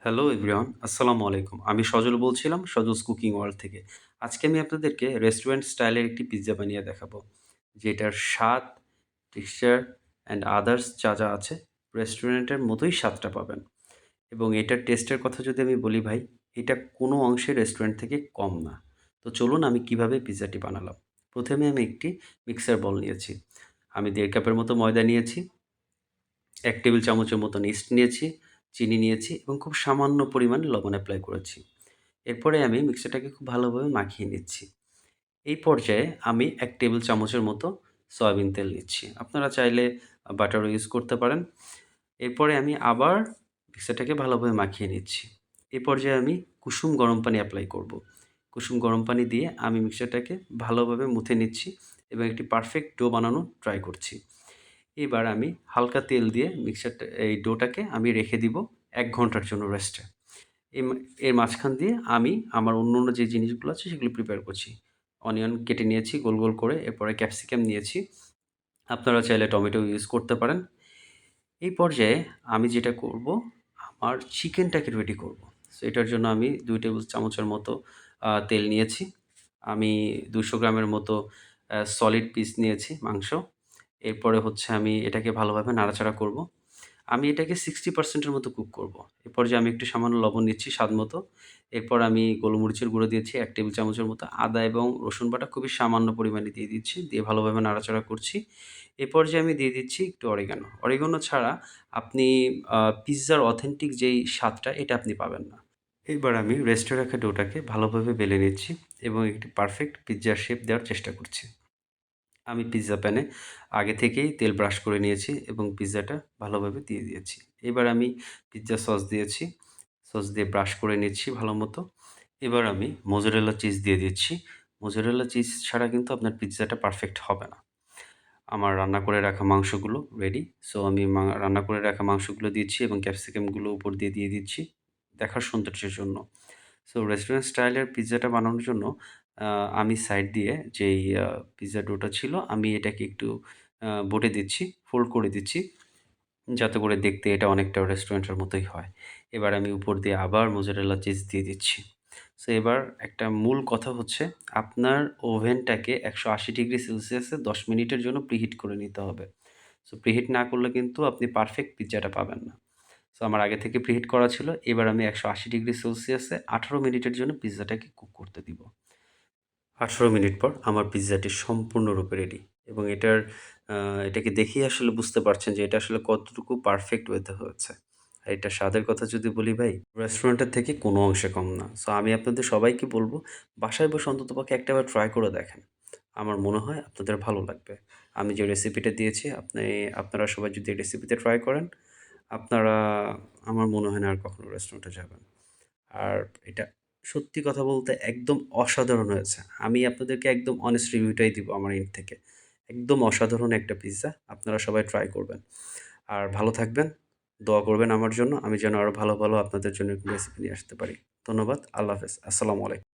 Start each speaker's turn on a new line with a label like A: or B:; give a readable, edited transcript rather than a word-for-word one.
A: Hello everyone, আসসালামু আলাইকুম। আমি সজল বলছিলাম সজলস কুকিং ওয়ার্ল্ড থেকে। আজকে আমি আপনাদেরকে রেস্টুরেন্ট স্টাইলের একটি পিজ্জা বানিয়ে দেখাবো। যেটার স্বাদ, টেক্সচার অ্যান্ড আদার্স যা আছে রেস্টুরেন্টের মতোই স্বাদটা পাবেন। এবং এটার টেস্টের কথা যদি আমি বলি ভাই, এটা কোনো অংশে রেস্টুরেন্ট থেকে কম না। তো চলুন আমি কিভাবে পিজ্জাটি বানালাম। প্রথমে আমি একটি মিক্সার বল নিয়েছি। আমি ১.৫ কাপের মতো ময়দা নিয়েছি। ১ টেবিল চামচের মতন ইস্ট নিয়েছি, চিনি নিয়েছি এবং খুব সামান্য পরিমাণে লবণ এপ্লাই করেছি। এরপরে আমি মিক্সারটাকে খুব ভালোভাবে মাখিয়ে নিচ্ছি। এই পর্যায়ে আমি ১ টেবিল চামচের মতো সয়াবিন তেল নিচ্ছি। আপনারা চাইলে বাটারও ইউজ করতে পারেন। এরপরে আমি আবার মিক্সারটাকে ভালোভাবে মাখিয়ে নিচ্ছি। এই পর্যায়ে আমি কুসুম গরম পানি এপ্লাই করব। কুসুম গরম পানি দিয়ে আমি মিক্সারটাকে ভালোভাবে মুথে নিচ্ছি এবং একটি পারফেক্ট ডো বানানোর ট্রাই করছি। এবার আমি হালকা তেল দিয়ে এই ডোটাকে আমি রেখে দিব ১ ঘন্টার জন্য রেস্টে। এম এর মাঝখান দিয়ে আমি আমার অন্য যে জিনিসগুলো আছে সেগুলো প্রিপেয়ার করছি। অনিয়ন কেটে নিয়েছি গোল, গোল করে। এরপরে ক্যাপসিকাম নিয়েছি। আপনারা চাইলে টমেটো ইউজ করতে পারেন। এই পর্যায়ে আমি যেটা করব, আমার চিকেনটাকে রেডি করব। সো এটার জন্য আমি ২ টেবিল চামচের মতো তেল নিয়েছি। আমি ২০০ গ্রামের মতো সলিড পিস নিয়েছি মাংস। এরপরে হচ্ছে আমি এটাকে ভালোভাবে নাড়াচাড়া করব। আমি এটাকে 60% এর মতো কুক করব। এ পর্যায়ে আমি একটু সামান্য লবণ নিচ্ছি স্বাদমতো। এরপর আমি গোলমরিচের গুঁড়ো দিয়েছি ১ টেবিল চামচের মতো। আদা এবং রসুন বাটা খুবই সামান্য পরিমাণে দিয়ে দিচ্ছি। দিয়ে ভালোভাবে নাড়াচাড়া করছি। এ পর্যায়ে আমি দিয়ে দিচ্ছি একটু অরিগানো। অরিগানো ছাড়া আপনি পিজ্জার অথেন্টিক যেই স্বাদটা এটা আপনি পাবেন না। এবার আমি রেস্টে রাখা ডোটাকে ভালোভাবে বেলে নিচ্ছি এবং একটি পারফেক্ট পিজ্জার শেপ দেওয়ার চেষ্টা করছি। আমি পিজ্জা প্যানে আগে থেকেই তেল ব্রাশ করে নিয়েছি এবং পিজ্জাটা ভালোভাবে দিয়ে দিয়েছি। এবার আমি পিজ্জা সস দিয়েছি। সস দিয়ে ব্রাশ করে নিচ্ছি ভালোমতো। এবার আমি মোজারেলা চিজ দিয়ে দিচ্ছি। মোজারেলা চিজ ছাড়া কিন্তু আপনার পিজ্জাটা পারফেক্ট হবে না। আমার রান্না করে রাখা মাংসগুলো রেডি। সো আমি রান্না করে রাখা মাংসগুলো দিচ্ছি এবং ক্যাপসিকামগুলো উপর দিয়ে দিচ্ছি দেখার সৌন্দর্যের জন্য। সো রেস্টুরেন্ট স্টাইলের পিজ্জাটা বানানোর জন্য আ আমি সাইড দিয়ে যেই পিজ্জা ডোটা ছিল আমি এটাকে একটু বটে দিচ্ছি, ফোল্ড করে দিচ্ছি যাতে করে দেখতে এটা অনেকটা রেস্টুরেন্টের মতোই হয়। এবার আমি উপর দিয়ে আবার মোজারেলা চিজ দিয়ে দিচ্ছি। সো এবার একটা মূল কথা হচ্ছে আপনার ওভেনটাকে ১৮০ ডিগ্রি সেলসিয়াসে ১০ মিনিটের জন্য প্রিহিট করে নিতে হবে। সো প্রিহিট না করলে কিন্তু আপনি পারফেক্ট পিজ্জাটা পাবেন না। সো আমার আগে থেকে প্রিহিট করা ছিল। এবার আমি ১৮০ ডিগ্রি সেলসিয়াসে ১৮ মিনিটের জন্য পিজ্জাটাকে কুক করতে দিব। ১৮ মিনিট পর আমার পিজ্জাটি সম্পূর্ণরূপে রেডি এবং আ এটাকে দেখেই আসলে বুঝতে পারছেন যে এটা আসলে কতটুকু পারফেক্ট ওয়েতে হয়েছে। আর এটার স্বাদের কথা যদি বলি ভাই, রেস্টুরেন্টের থেকে কোনো অংশে কম না। সো আমি আপনাদের সবাইকে বলব, বাসায় বসে অন্ততপক্ষে একটাবার ট্রাই করে দেখেন। আমার মনে হয় আপনাদের ভালো লাগবে। আমি যে রেসিপিটা দিয়েছি আপনারা সবাই যদি এই রেসিপিতে ট্রাই করেন, আপনারা আমার মনে হয় না আর কখনো রেস্টুরেন্টে যাবেন। আর এটা সত্যি কথা বলতে একদম অসাধারণ হয়েছে। আমি আপনাদেরকে একদম অনেস্ট রিভিউটাই দিব আমার এন্ড থেকে। একদম অসাধারণ একটা পিজ্জা। আপনারা সবাই ট্রাই করবেন। আর ভালো থাকবেন। দোয়া করবেন আমার জন্য। আমি যেন আরো ভালো আপনাদের জন্য এরকম রেসিপি নিয়ে আসতে পারি। ধন্যবাদ। আল্লাহ হাফেজ। আসসালামু আলাইকুম।